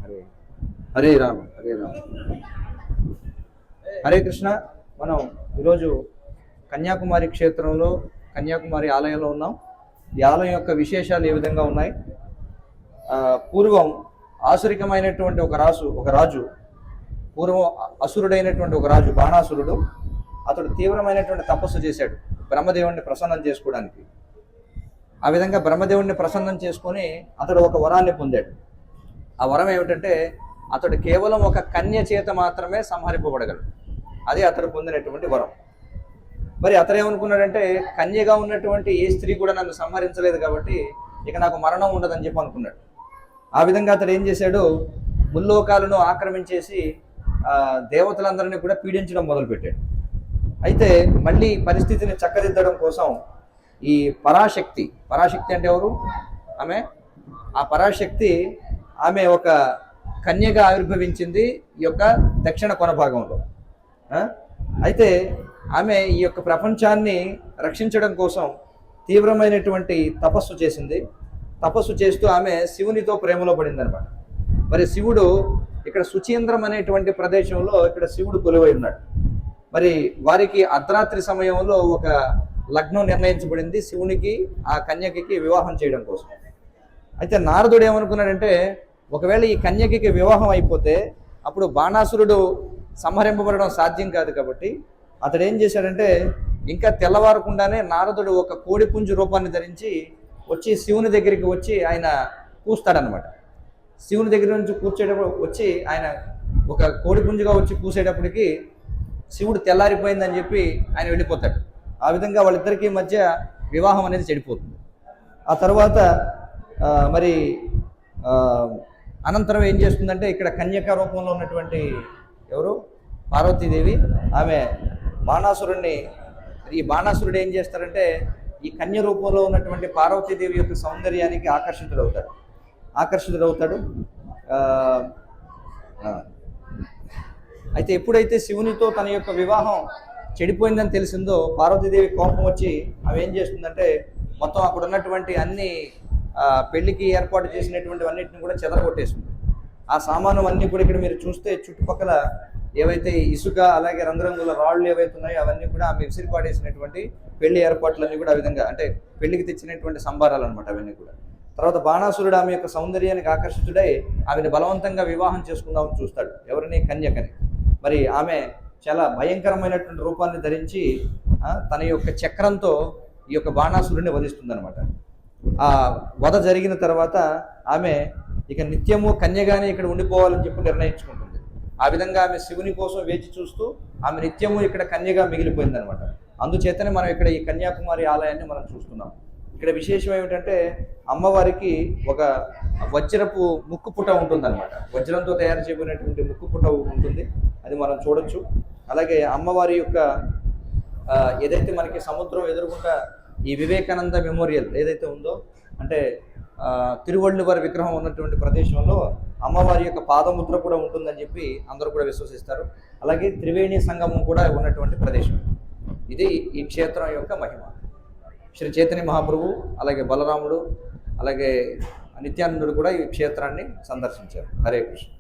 హరే హరే రామ హరే రామ హరే కృష్ణ. మనం ఈరోజు కన్యాకుమారి క్షేత్రంలో కన్యాకుమారి ఆలయంలో ఉన్నాం. ఈ ఆలయం యొక్క విశేషాలు ఏ విధంగా ఉన్నాయి? పూర్వం ఆసురికమైనటువంటి ఒక రాజు పూర్వం అసురుడైనటువంటి ఒక రాజు బాణాసురుడు, అతడు తీవ్రమైనటువంటి తపస్సు చేశాడు బ్రహ్మదేవుడిని ప్రసన్నం చేసుకోవడానికి. ఆ విధంగా బ్రహ్మదేవుడిని ప్రసన్నం చేసుకొని అతడు ఒక వరాన్ని పొందాడు. ఆ వరం ఏమిటంటే అతడు కేవలం ఒక కన్య చేత మాత్రమే సంహరింపబడగలడు. అది అతడు పొందినటువంటి వరం. మరి అతడు ఏమనుకున్నాడంటే, కన్యగా ఉన్నటువంటి ఏ స్త్రీ కూడా నన్ను సంహరించలేదు కాబట్టి ఇక నాకు మరణం ఉండదని చెప్పి అనుకున్నాడు. ఆ విధంగా అతడు ఏం చేశాడు, ముల్లోకాలను ఆక్రమించేసి దేవతలందరినీ కూడా పీడించడం మొదలుపెట్టాడు. అయితే మళ్ళీ పరిస్థితిని చక్కదిద్దడం కోసం ఈ పరాశక్తి అంటే ఎవరు? ఆ పరాశక్తి ఆమె ఒక కన్యగా ఆవిర్భవించింది ఈ యొక్క దక్షిణ కొన భాగంలో. అయితే ఆమె ఈ యొక్క ప్రపంచాన్ని రక్షించడం కోసం తీవ్రమైనటువంటి తపస్సు చేసింది. తపస్సు చేస్తూ ఆమె శివునితో ప్రేమలో పడింది అనమాట. మరి శివుడు ఇక్కడ సుచీంద్రం అనేటువంటి ప్రదేశంలో ఇక్కడ శివుడు కొలువై ఉన్నాడు. మరి వారికి అర్ధరాత్రి సమయంలో ఒక లగ్నం నిర్ణయించబడింది శివునికి ఆ కన్యకకి వివాహం చేయడం కోసం. అయితే నారదుడు ఏమనుకున్నాడంటే, ఒకవేళ ఈ కన్యకకి వివాహం అయిపోతే అప్పుడు బాణాసురుడు సంహరింపబడడం సాధ్యం కాదు కాబట్టి అతడు ఏం చేశాడంటే, ఇంకా తెల్లవారకుండానే నారదుడు ఒక కోడి పుంజు రూపాన్ని ధరించి వచ్చి శివుని దగ్గరికి వచ్చి ఆయన కూస్తాడనమాట. శివుని దగ్గర నుంచి వచ్చి ఆయన ఒక కోడి పుంజుగా వచ్చి కూసేటప్పటికి శివుడు తెల్లారిపోయిందని చెప్పి ఆయన వెళ్ళిపోతాడు. ఆ విధంగా వాళ్ళిద్దరికీ మధ్య వివాహం అనేది చెడిపోతుంది. ఆ తర్వాత మరి అనంతరం ఏం చేస్తుందంటే, ఇక్కడ కన్యక రూపంలో ఉన్నటువంటి ఎవరు, పార్వతీదేవి, ఆమె ఈ బాణాసురుడు ఏం చేస్తారంటే, ఈ కన్య రూపంలో ఉన్నటువంటి పార్వతీదేవి యొక్క సౌందర్యానికి ఆకర్షితుడవుతాడు. అయితే ఎప్పుడైతే శివునితో తన యొక్క వివాహం చెడిపోయిందని తెలిసిందో పార్వతీదేవి కోపం వచ్చి ఆమె ఏం చేస్తుందంటే, మొత్తం అక్కడ ఉన్నటువంటి అన్ని పెళ్లికి ఏర్పాటు చేసినటువంటి అన్నింటిని కూడా చెదరగొట్టేస్తుంది. ఆ సామాను అన్నీ కూడా ఇక్కడ మీరు చూస్తే చుట్టుపక్కల ఏవైతే ఇసుక అలాగే రంగురంగుల రాళ్ళు ఏవైతే ఉన్నాయో అవన్నీ కూడా ఆమె విసిరిపాడేసినటువంటి పెళ్లి ఏర్పాట్లన్నీ కూడా ఆ విధంగా, అంటే పెళ్లికి తెచ్చినటువంటి సంబారాలు అనమాట అవన్నీ కూడా. తర్వాత బాణాసురుడు ఆమె యొక్క సౌందర్యానికి ఆకర్షితుడై ఆమెను బలవంతంగా వివాహం చేసుకుందామని చూస్తాడు. ఎవరిని? కన్యకని. మరి ఆమె చాలా భయంకరమైనటువంటి రూపాన్ని ధరించి తన యొక్క చక్రంతో ఈ యొక్క బాణాసురుడిని వధిస్తుందనమాట. ఆ వధ జరిగిన తర్వాత ఆమె ఇక నిత్యము కన్యగానే ఇక్కడ ఉండిపోవాలని చెప్పి నిర్ణయించుకుంటుంది. ఆ విధంగా ఆమె శివుని కోసం వేచి చూస్తూ ఆమె నిత్యము ఇక్కడ కన్యగా మిగిలిపోయిందనమాట. అందుచేతనే మనం ఇక్కడ ఈ కన్యాకుమారి ఆలయాన్ని మనం చూస్తున్నాం. ఇక్కడ విశేషం ఏమిటంటే, అమ్మవారికి ఒక వజ్రపు ముక్కుపుట ఉంటుందన్నమాట. వజ్రంతో తయారు చేయబడినటువంటి ముక్కుపుట ఉంటుంది, అది మనం చూడొచ్చు. అలాగే అమ్మవారి యొక్క ఏదైతే మనకి సముద్రం ఎదురుగుండా ఈ వివేకానంద మెమోరియల్ ఏదైతే ఉందో, అంటే తిరువళ్ళువారి విగ్రహం ఉన్నటువంటి ప్రదేశంలో అమ్మవారి యొక్క పాదముద్ర కూడా ఉంటుందని చెప్పి అందరూ కూడా విశ్వసిస్తారు. అలాగే త్రివేణి సంగమం కూడా ఉన్నటువంటి ప్రదేశం. ఇది ఈ క్షేత్రం యొక్క మహిమ. శ్రీ చైతన్య మహాప్రభు, అలాగే బలరాముడు, అలాగే నిత్యానందుడు కూడా ఈ క్షేత్రాన్ని సందర్శించారు. హరే కృష్ణ.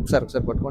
ఒకసారి పట్టుకోండి.